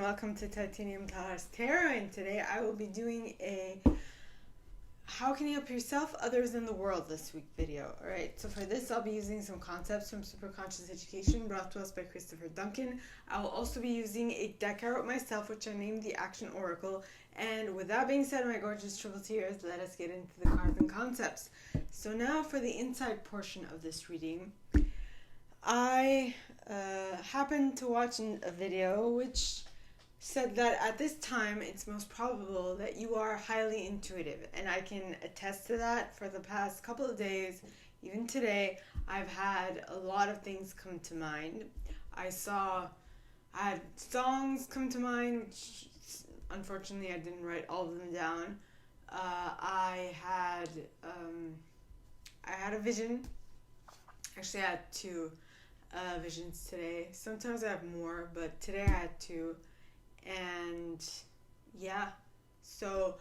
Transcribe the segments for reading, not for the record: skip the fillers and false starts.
welcome to titaniumtalarstarot, and today I will be doing a how can you help yourself, others, in the world this week video. Alright, so for this I'll be using some concepts from Superconscious Education brought to us by Chris Duncan. I will also be using a deck I wrote myself, which I named the Action Oracle. And with that being said, my gorgeous triple tears, let us get into the cards and concepts. So now for the inside portion of this reading, I happened to watch a video which said that at this time it's most probable that you are highly intuitive, and I can attest to that. For the past couple of days, even today, I've had a lot of things come to mind. I had songs come to mind, which unfortunately I didn't write all of them down. I had a vision. Actually, I had two visions today. Sometimes I have more, but today I had two. And yeah, so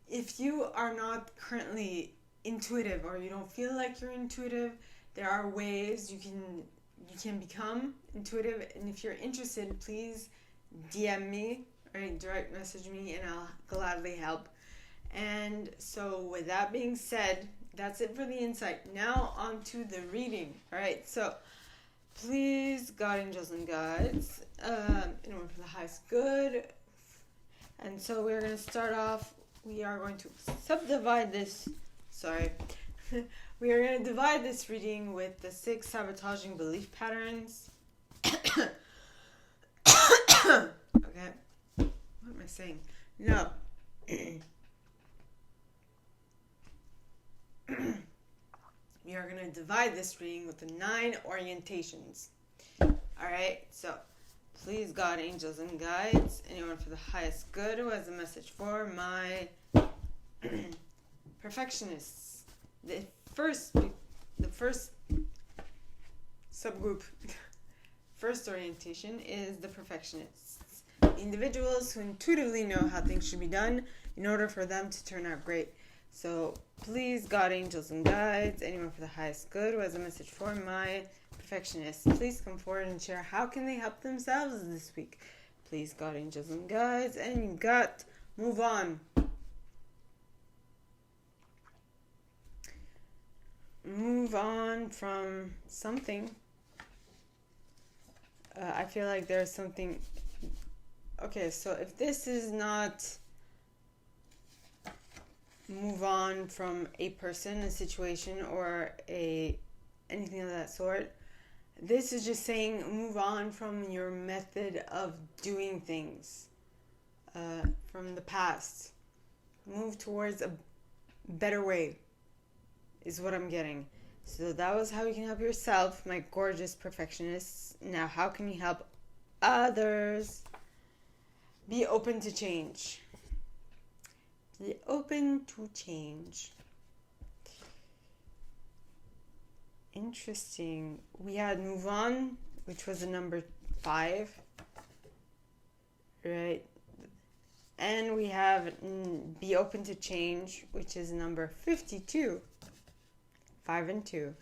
if you are not currently intuitive, or you don't feel like you're intuitive, there are ways you can become intuitive. And if you're interested, please DM me or direct message me, and I'll gladly help. And so with that being said, that's it for the insight. Now on to the reading. All right, so please, God, angels, and guides, in order for the highest good. And so we're going to start off, we are going to subdivide this, we are going to divide this reading with the 6 sabotaging belief patterns. Okay, what am I saying? No. We are going to divide this reading with the 9 orientations. Alright, so please, God, angels, and guides, anyone for the highest good who has a message for my perfectionists. The first subgroup, first orientation is the perfectionists. Individuals who intuitively know how things should be done in order for them to turn out great. So please, God, angels, and guides, anyone for the highest good who has a message for my perfectionists, please come forward and share how can they help themselves this week. Please, God, angels, and guides, and you got move on. Move on from something. I feel like there's something. Okay, so if this is not move on from a person, a situation, or anything of that sort, this is just saying move on from your method of doing things from the past. Move towards a better way is what I'm getting. So that was how you can help yourself, my gorgeous perfectionists. Now, how can you help others? Be open to change. Be open to change. Interesting. We had move on, which was a number 5, right? And we have be open to change, which is number 52. 5 and 2.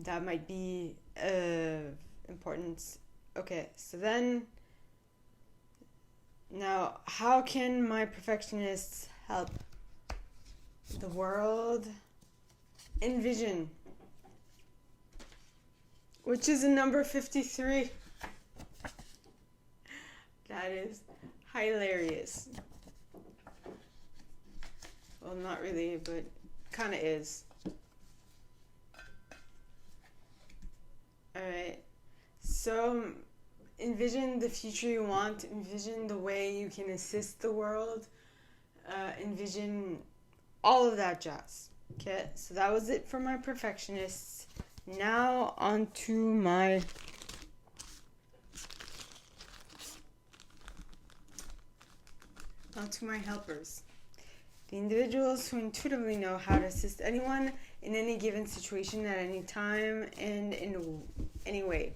That might be important. Okay, so then now, how can my perfectionists help the world? Envision, which is a number 53. That is hilarious. Well, not really, but kind of is. Alright, so envision the future you want, envision the way you can assist the world, envision all of that jazz. Okay, so that was it for my perfectionists. Now on to my helpers. The individuals who intuitively know how to assist anyone in any given situation at any time and in any way.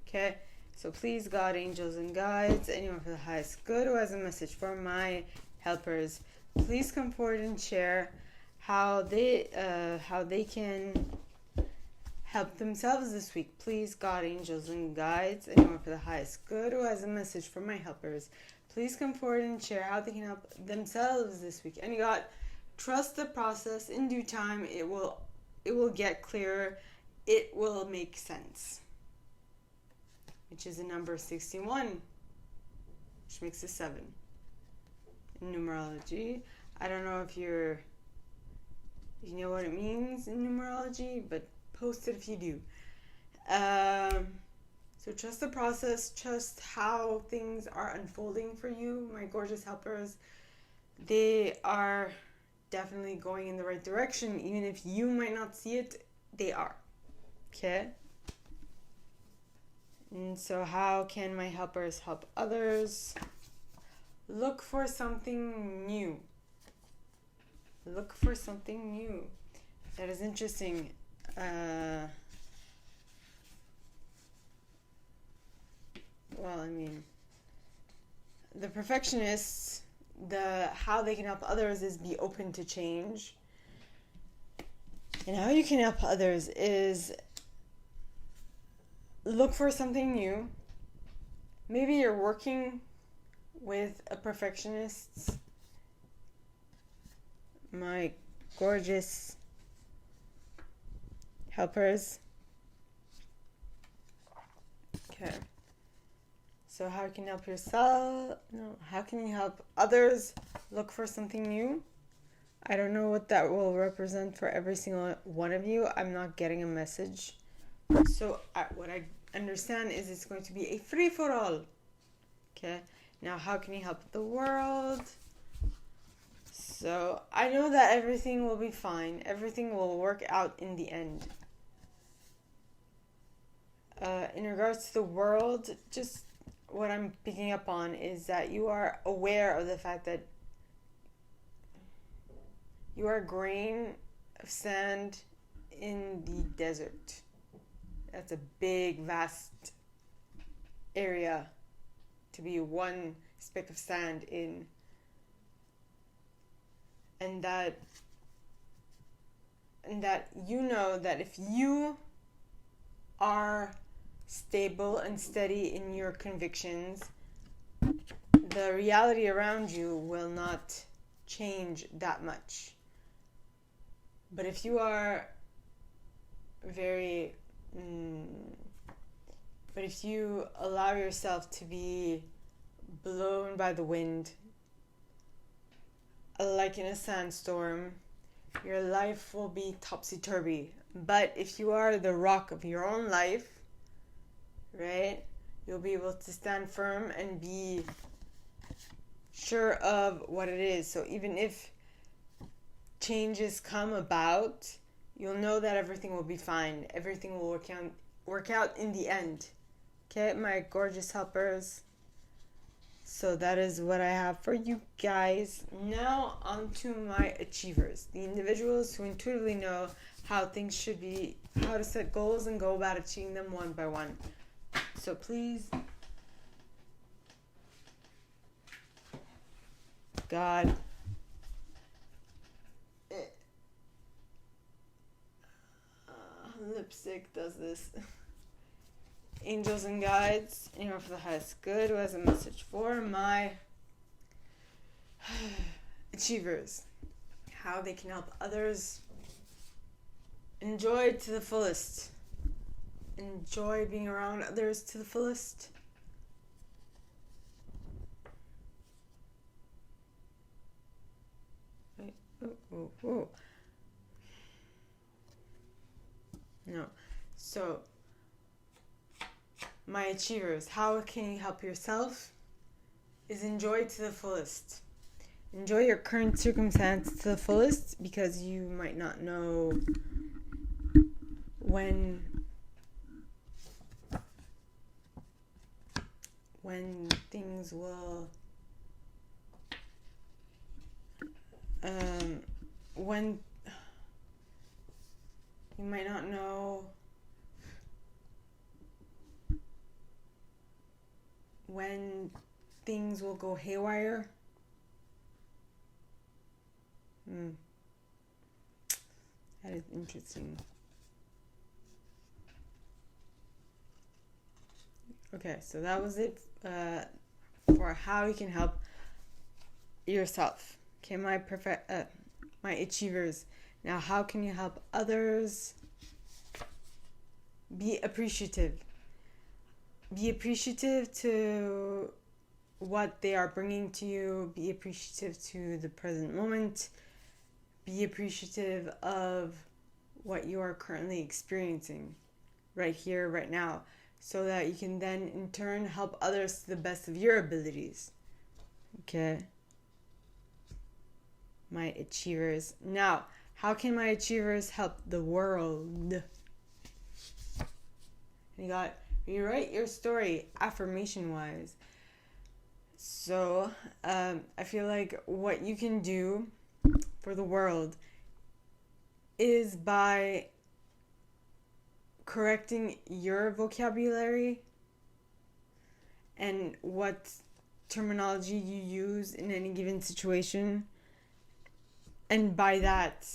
Okay, so please, God, angels, and guides, anyone for the highest good who has a message for my helpers, please come forward and share how they can help themselves this week. Please, God, angels, and guides, anyone for the highest good who has a message for my helpers, please come forward and share how they can help themselves this week. And God, trust the process. In due time, it will get clearer. It will make sense. Which is the number 61, which makes a 7 in numerology. I don't know if you know what it means in numerology, but post it if you do. So trust the process, trust how things are unfolding for you, my gorgeous helpers. They are definitely going in the right direction. Even if you might not see it, they are. Okay? And so how can my helpers help others? Look for something new. Look for something new. That is interesting. The perfectionists, how they can help others is be open to change. And how you can help others is look for something new. Maybe you're working with a perfectionist. My gorgeous helpers. Okay. So how can you help yourself? No, how can you help others look for something new? I don't know what that will represent for every single one of you. I'm not getting a message. So what I understand is it's going to be a free-for-all. Okay. Now, how can you help the world? So I know that everything will be fine. Everything will work out in the end. In regards to the world, just what I'm picking up on is that you are aware of the fact that you are a grain of sand in the desert. That's a big, vast area to be one speck of sand in. And that you know that if you are stable and steady in your convictions, the reality around you will not change that much. But if you are if you allow yourself to be blown by the wind, like in a sandstorm, your life will be topsy-turvy. But if you are the rock of your own life, right, you'll be able to stand firm and be sure of what it is. So even if changes come about, you'll know that everything will be fine. Everything will work out in the end. Okay, my gorgeous helpers. So that is what I have for you guys. Now on to my achievers, the individuals who intuitively know how things should be, how to set goals and go about achieving them one by one. So please, God, lipstick does this. Angels and guides, anyone for the highest good who has a message for my achievers, how they can help others enjoy to the fullest, enjoy being around others to the fullest. Wait, oh. No, so my achievers, how can you help yourself is enjoy to the fullest. Enjoy your current circumstance to the fullest, because you might not know when things will when you might not know when things will go haywire. That is interesting. Okay, so that was it for how you can help yourself. Okay, my achievers. Now, how can you help others? Be appreciative. Be appreciative to what they are bringing to you. Be appreciative to the present moment. Be appreciative of what you are currently experiencing right here, right now, so that you can then in turn help others to the best of your abilities. Okay. My achievers. Now, how can my achievers help the world? You got rewrite your story affirmation wise. So I feel like what you can do for the world is by correcting your vocabulary and what terminology you use in any given situation. And by that,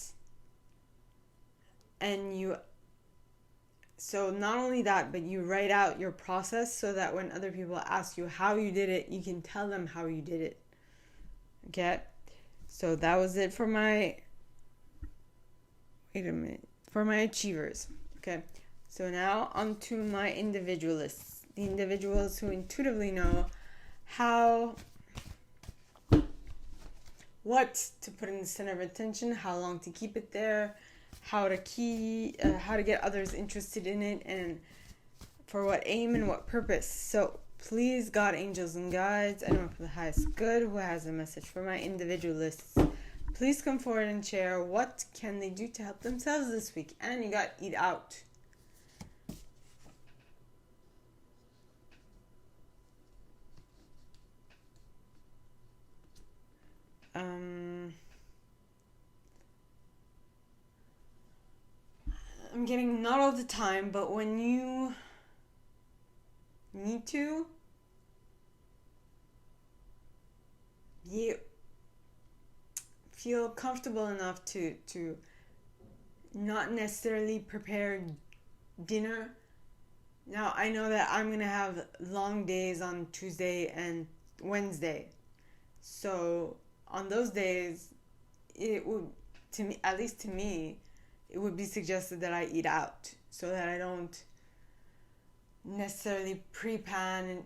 so not only that, but you write out your process so that when other people ask you how you did it, you can tell them how you did it. Okay? So that was it for my achievers. Okay? So now on to my individualists. The individuals who intuitively know what to put in the center of attention, how long to keep it there, how to get others interested in it, and for what aim and what purpose. So please, God, angels, and guides, anyone for the highest good who has a message for my individualists, please come forward and share what can they do to help themselves this week. And you got eat out. I'm getting not all the time, but when you need to, you feel comfortable enough to not necessarily prepare dinner. Now, I know that I'm going to have long days on Tuesday and Wednesday. So on those days, it would, to me, at least to me, it would be suggested that I eat out so that I don't necessarily pre-plan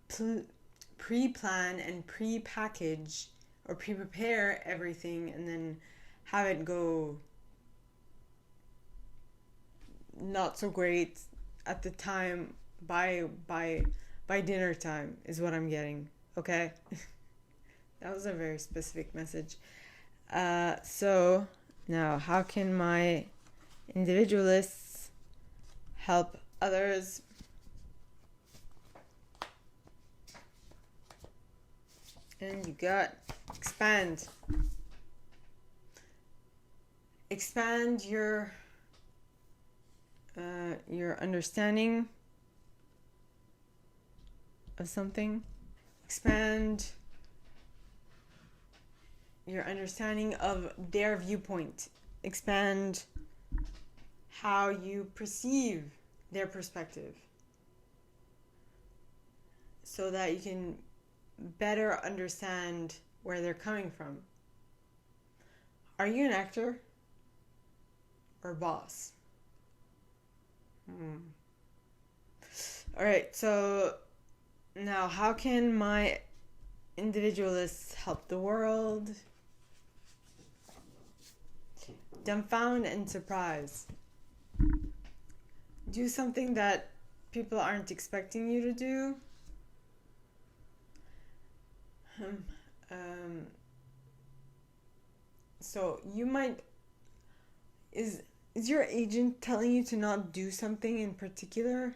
and pre-package or pre-prepare everything and then have it go not so great at the time by dinner time is what I'm getting. Okay? That was a very specific message. So now, how can my individualists help others? And you got expand. Expand your understanding of something. Expand your understanding of their viewpoint. Expand how you perceive their perspective so that you can better understand where they're coming from. Are you an actor or boss? All right, so now how can my individualists help the world? Dumbfound and surprise. Do something that people aren't expecting you to do. So you might, is your agent telling you to not do something in particular?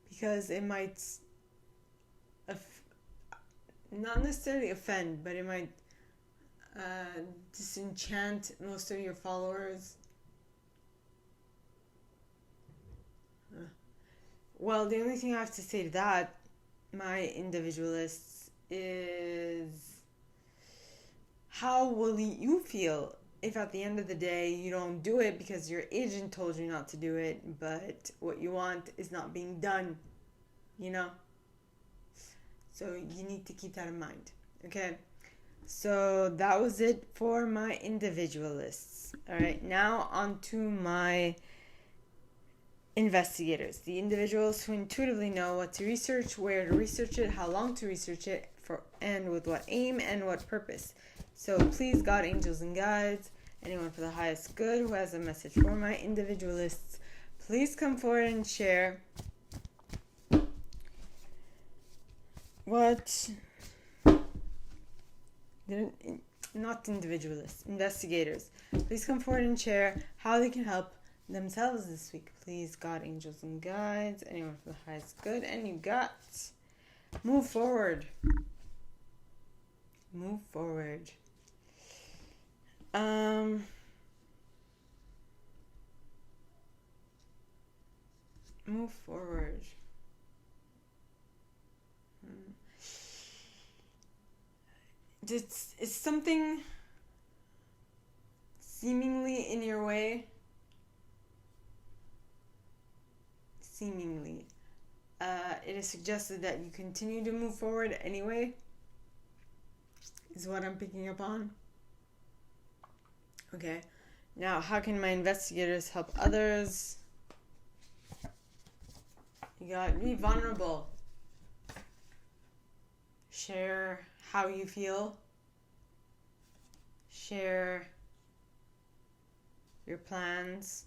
Because it might not necessarily offend, but it might disenchant most of your followers. Well, the only thing I have to say to that, my individualists, is how will you feel if at the end of the day you don't do it because your agent told you not to do it, but what you want is not being done, you know? So you need to keep that in mind, okay? So that was it for my individualists. All right, now on to my investigators, the individuals who intuitively know what to research, where to research it, how long to research it, for and with what aim and what purpose. So please, God, angels, and guides, anyone for the highest good who has a message for my individualists, please come forward and share what, not individualists, investigators, please come forward and share how they can help themselves this week. Please, God, angels, and guides, anyone for the highest good, and you got, move forward. Move forward. Move forward. Is something seemingly in your way? Seemingly. It is suggested that you continue to move forward anyway, is what I'm picking up on. Okay. Now, how can my investigators help others? You got be vulnerable. Share how you feel. Share your plans.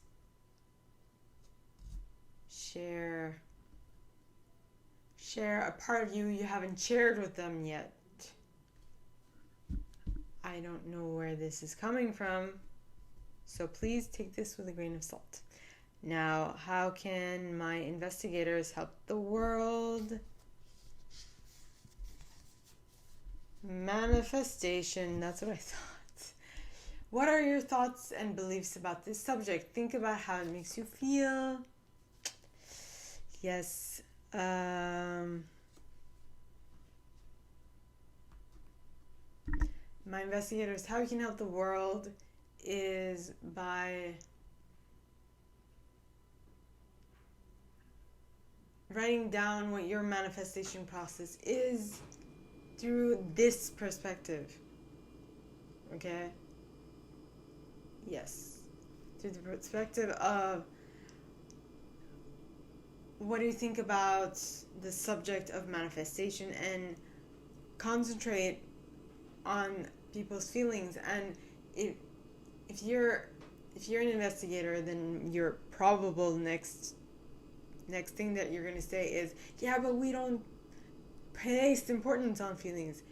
Share a part of you haven't shared with them yet. I don't know where this is coming from, so please take this with a grain of salt. Now, how can my investigators help the world? Manifestation, that's what I thought. What are your thoughts and beliefs about this subject? Think about how it makes you feel. Yes. My investigators, how you can help the world is by writing down what your manifestation process is through this perspective. Okay? Yes. Through the perspective of what do you think about the subject of manifestation, and concentrate on people's feelings. And if you're an investigator, then your probable next thing that you're going to say is, yeah, but we don't place importance on feelings.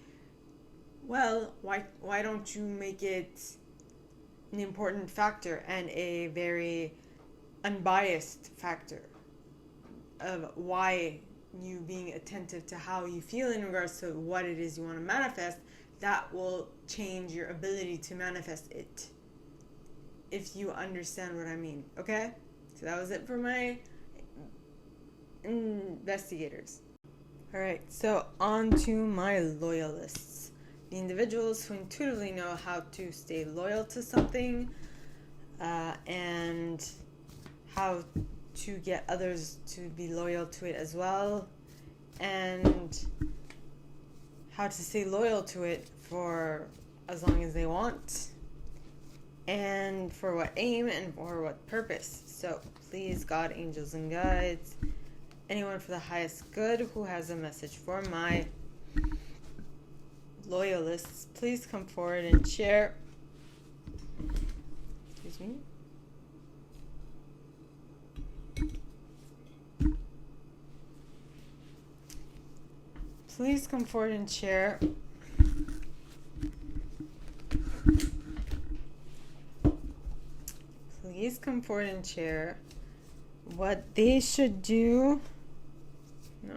Well, why don't you make it an important factor and a very unbiased factor of why you being attentive to how you feel in regards to what it is you want to manifest? That will change your ability to manifest it, if you understand what I mean. Okay? So that was it for my investigators. Alright, so on to my loyalists. The individuals who intuitively know how to stay loyal to something, and how to get others to be loyal to it as well, and how to stay loyal to it for as long as they want, and for what aim and for what purpose. So please, God, angels, and guides, anyone for the highest good who has a message for my loyalists, please come forward and share. Excuse me. Please come forward and share please come forward and share what they should do. No.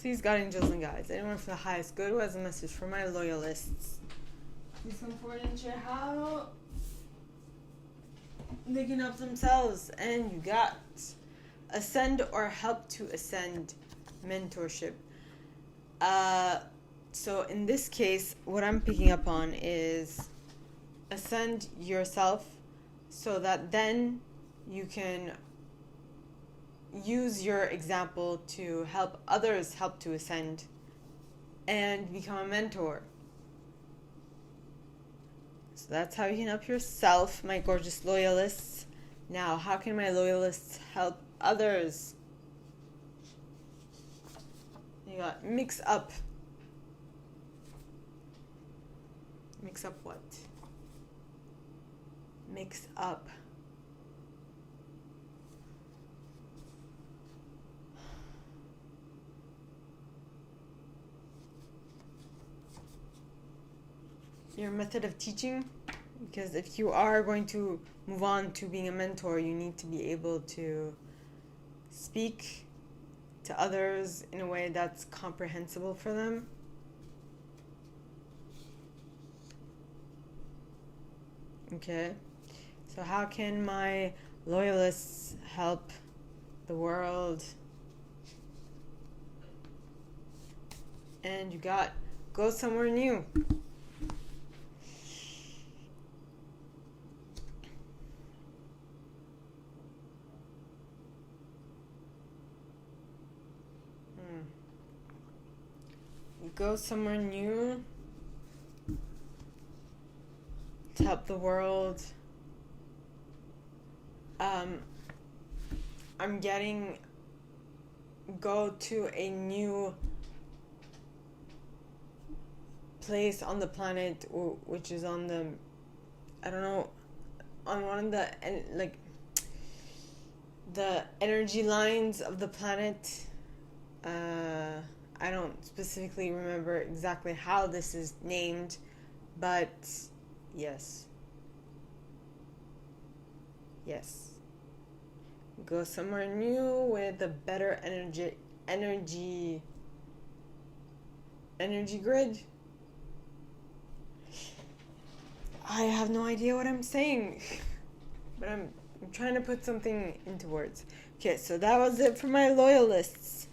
Please, God, angels, and guides, anyone for the highest good who has a message for my loyalists, please come forward and share how they can help themselves. And you got ascend or help to ascend mentorship. So in this case, what I'm picking up on is ascend yourself so that then you can use your example to help others help to ascend and become a mentor. So that's how you can help yourself, my gorgeous loyalists. Now, how can my loyalists help others? You got mix up. Mix up what? Mix up. Your method of teaching, because if you are going to move on to being a mentor, you need to be able to speak to others in a way that's comprehensible for them. Okay, so how can my loyalists help the world? And you got go somewhere new. Go somewhere new to help the world. I'm getting go to a new place on the planet, which is on the, I don't know, on one of the like the energy lines of the planet. I don't specifically remember exactly how this is named, but yes. Yes. Go somewhere new with a better energy grid. I have no idea what I'm saying, but I'm trying to put something into words. Okay, so that was it for my loyalists.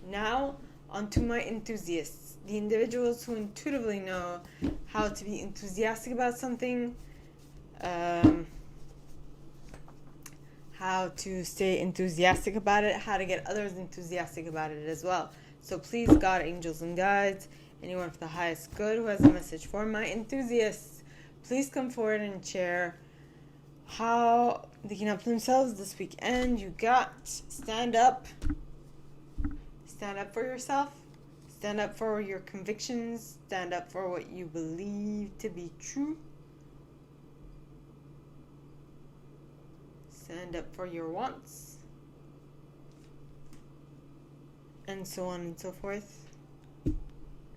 Now, on to my enthusiasts, the individuals who intuitively know how to be enthusiastic about something, how to stay enthusiastic about it, how to get others enthusiastic about it as well. So please, God, angels, and guides, anyone for the highest good who has a message for my enthusiasts, please come forward and share how they can help themselves this weekend. You got stand up. Stand up for yourself. Stand up for your convictions. Stand up for what you believe to be true. Stand up for your wants. And so on and so forth.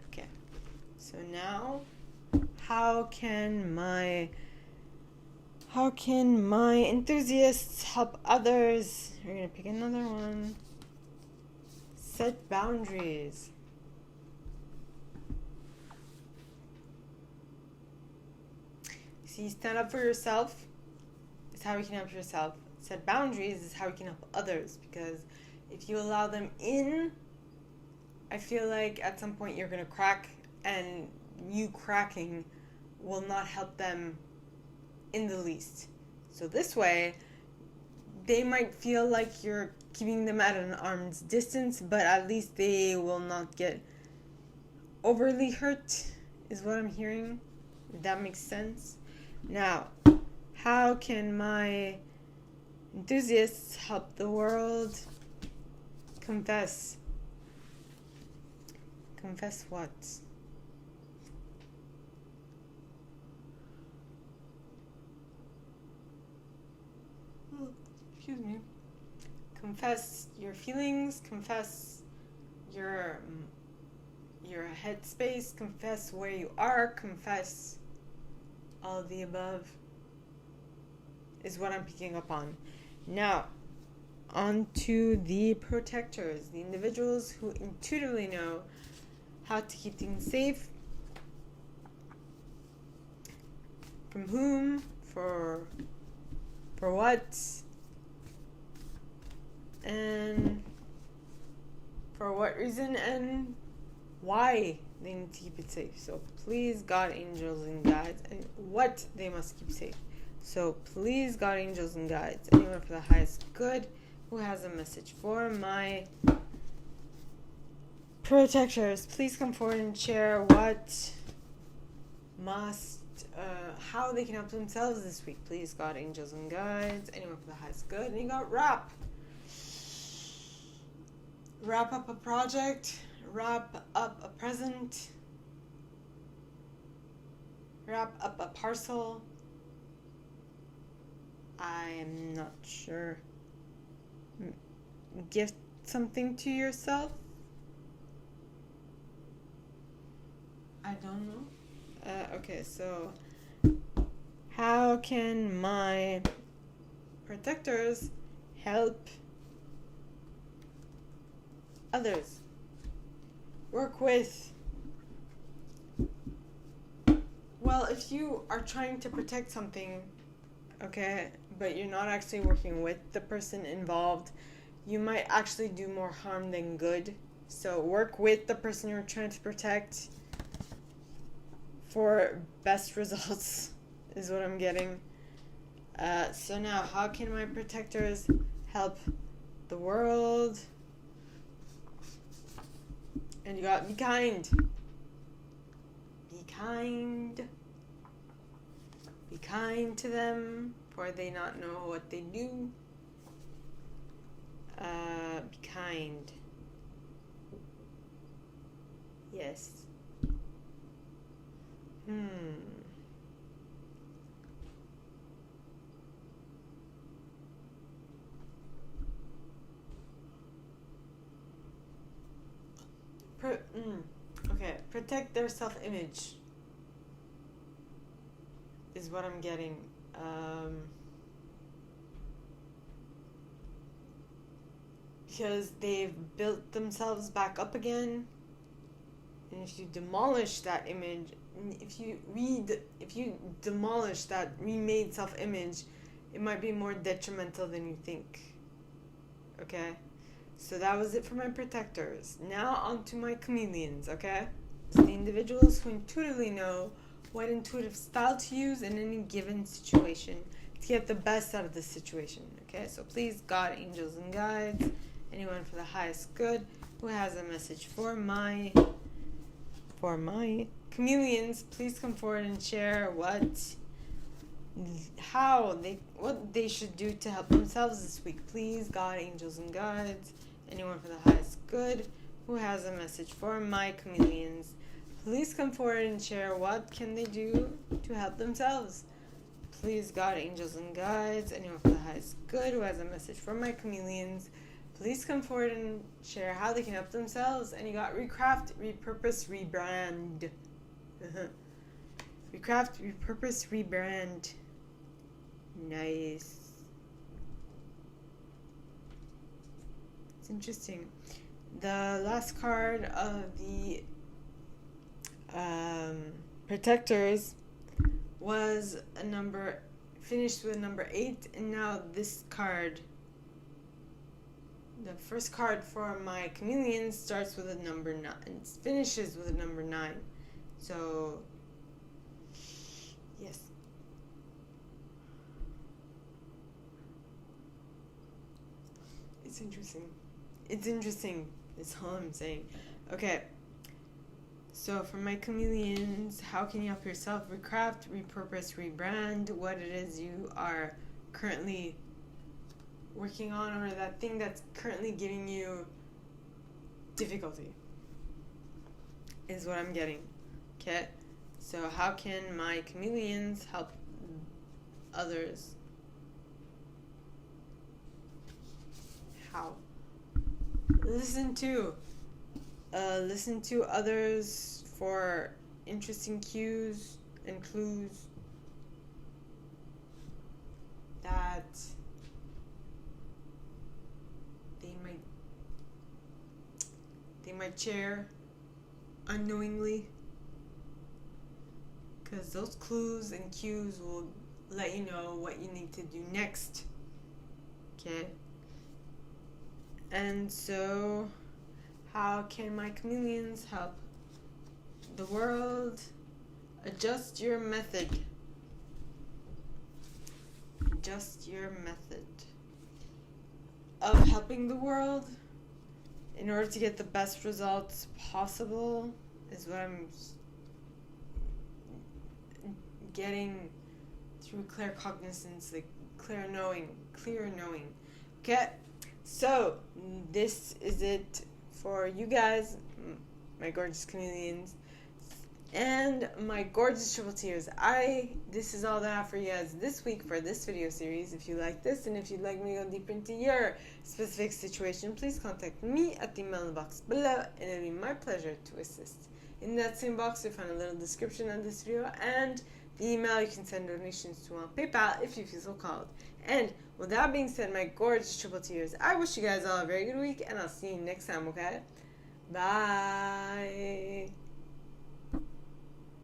Okay. So now, how can my enthusiasts help others? We're going to pick another one. Set boundaries. See, stand up for yourself is how you can help yourself. Set boundaries is how you can help others, because if you allow them in, I feel like at some point you're going to crack, and you cracking will not help them in the least. So this way, they might feel like you're keeping them at an arm's distance, but at least they will not get overly hurt, is what I'm hearing. If that makes sense. Now, how can my enthusiasts help the world? Confess. Confess what? Oh, excuse me. Confess your feelings, confess your headspace, confess where you are, confess all of the above is what I'm picking up on. Now, on to the protectors, the individuals who intuitively know how to keep things safe. From whom, for what, and for what reason, and why they need to keep it safe. So please, God, angels, and guides, and what they must keep safe. So please, God, angels, and guides, anyone for the highest good who has a message for my protectors, please come forward and share what must, how they can help themselves this week. Please, God, angels, and guides, anyone for the highest good. And you got wrap up a project, wrap up a present, wrap up a parcel. I am not sure. Gift something to yourself. I don't know. Okay, so how can my protectors help others? Work with. Well, if you are trying to protect something, okay, but you're not actually working with the person involved, you might actually do more harm than good. So work with the person you're trying to protect for best results is what I'm getting. So now, how can my protectors help the world? And you got be kind. Be kind. Be kind to them, for they not know what they do. Be kind. Yes. Okay, protect their self-image is what I'm getting. Because they've built themselves back up again, and if you demolish that image, if you demolish that remade self-image, it might be more detrimental than you think. Okay? So that was it for my protectors. Now on to my chameleons, okay? It's the individuals who intuitively know what intuitive style to use in any given situation to get the best out of the situation, okay? So please, God, angels, and guides, anyone for the highest good who has a message for my chameleons, please come forward and share what they should do to help themselves this week. Please, God, angels, and guides, anyone for the highest good who has a message for my chameleons, please come forward and share what can they do to help themselves. Please, God, angels, and guides, anyone for the highest good who has a message for my chameleons, please come forward and share how they can help themselves. And you got recraft, repurpose, rebrand. Recraft, repurpose, rebrand. Nice. It's interesting. The last card of the protectors was a number, finished with number 8, and now this card, the first card for my chameleons, starts with a number 9 and finishes with a number 9. So yes, it's interesting. That's all I'm saying. Okay, so for my chameleons, how can you help yourself? Recraft, repurpose, rebrand what it is you are currently working on, or that thing that's currently giving you difficulty is what I'm getting. Okay, so how can my chameleons help others? How? Listen to others for interesting cues and clues that they might share unknowingly, because those clues and cues will let you know what you need to do next. Okay? And so, how can my chameleons help the world. Adjust your method. Adjust your method of helping the world in order to get the best results possible is what I'm getting through clear cognizance, like clear knowing. Okay, so this is it for you guys, my gorgeous chameleons, and my gorgeous triple tears. This is all that I have for you guys this week for this video series. If you like this, and if you'd like me to go deeper into your specific situation, please contact me at the email in the box below, and it'll be my pleasure to assist. In that same box, you'll find a little description of this video and the email you can send donations to on PayPal if you feel so called. And with that being said, my gorgeous triple tears, I wish you guys all a very good week, and I'll see you next time, okay? Bye.